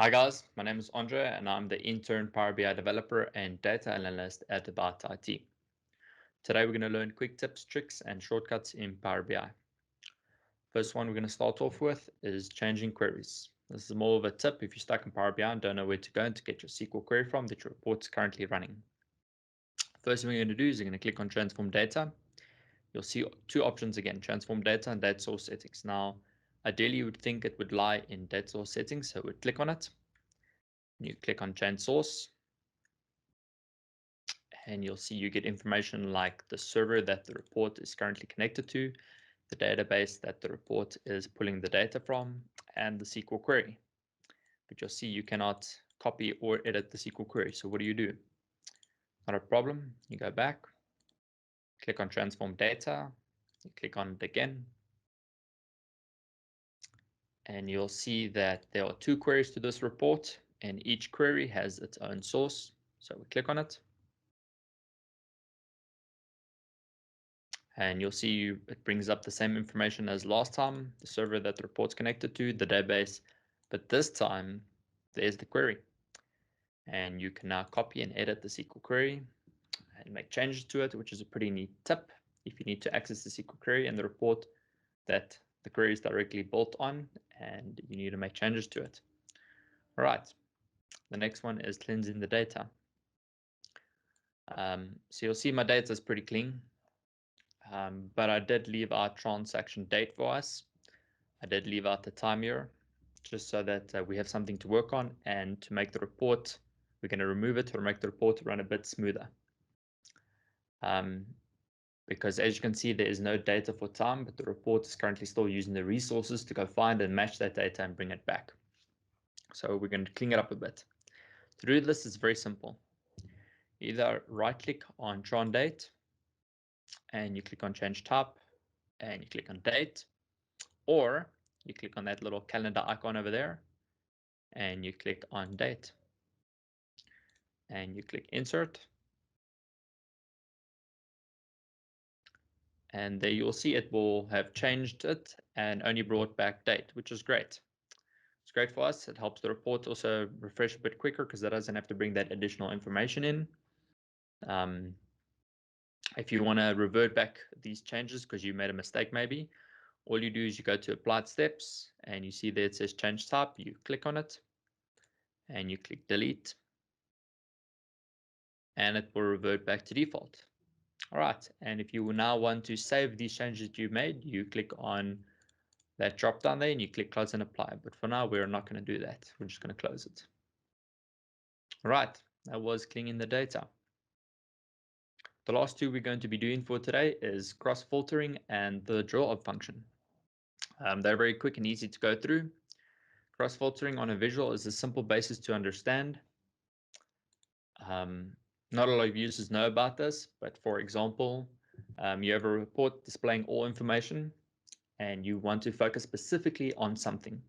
Hi guys, my name is Andre and I'm the intern Power BI developer and data analyst at About IT. Today we're going to learn quick tips, tricks and shortcuts in Power BI. First one we're going to start off with is changing queries. This is more of a tip if you're stuck in Power BI and don't know where to go and to get your SQL query from that your report's currently running. First thing we're going to do is you're going to click on transform data. You'll see two options again, transform data and data source settings. Now, ideally you would think it would lie in data source settings, so we'd click on it. You click on change source and you'll see you get information like the server that the report is currently connected to, the database that the report is pulling the data from, and the SQL query. But you'll see you cannot copy or edit the SQL query. So what do? Not a problem. You go back, click on transform data, you click on it again, and you'll see that there are two queries to this report, and each query has its own source. So we click on it. And you'll see it brings up the same information as last time, the server that the report's connected to, the database, but this time there's the query. And you can now copy and edit the SQL query and make changes to it, which is a pretty neat tip if you need to access the SQL query and the report that the query is directly built on and you need to make changes to it. All right, the next one is cleansing the data. So you'll see my data is pretty clean. But I did leave out transaction date for us. I did leave out the time here, just so that we have something to work on and to make the report, we're going to remove it to make the report run a bit smoother. Because as you can see, there is no data for time, but the report is currently still using the resources to go find and match that data and bring it back. So we're going to clean it up a bit. To do this is very simple. Either right click on Tron date and you click on change type and you click on date, or you click on that little calendar icon over there and you click on date and you click insert. And there you'll see it will have changed it and only brought back date, which is great. It's great for us. It helps the report also refresh a bit quicker because it doesn't have to bring that additional information in. If you want to revert back these changes because you made a mistake maybe, all you do is you go to applied steps and you see there it says change type. You click on it and you click delete and it will revert back to default. All right, and if you now want to save these changes that you made, you click on that drop down there and you click close and apply. But for now, we're not going to do that. We're just going to close it. All right, that was cleaning the data. The last two we're going to be doing for today is cross filtering and the draw up function. They're very quick and easy to go through. Cross filtering on a visual is a simple basis to understand. Not a lot of users know about this, but for example, you have a report displaying all information and you want to focus specifically on something.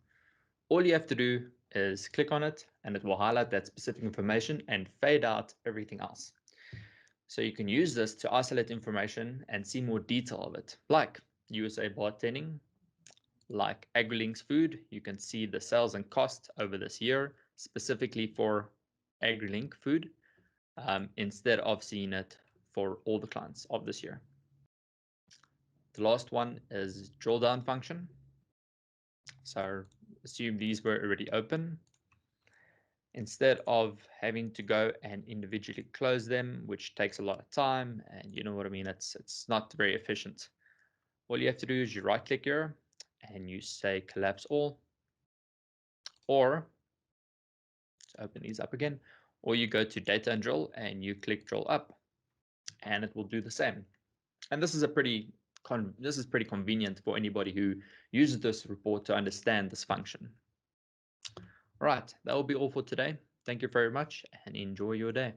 All you have to do is click on it and it will highlight that specific information and fade out everything else. So you can use this to isolate information and see more detail of it, like USA bartending, like AgriLink's food. You can see the sales and cost over this year, specifically for AgriLink food, instead of seeing it for all the clients of this year. The last one is drill down function. So assume these were already open. Instead of having to go and individually close them, which takes a lot of time, and you know what I mean, it's not very efficient. All you have to do is you right click here and you say collapse all, or to open these up again, or you go to data and drill and you click drill up and it will do the same. And this is pretty convenient for anybody who uses this report to understand this function. All right, that will be all for today. Thank you very much and enjoy your day.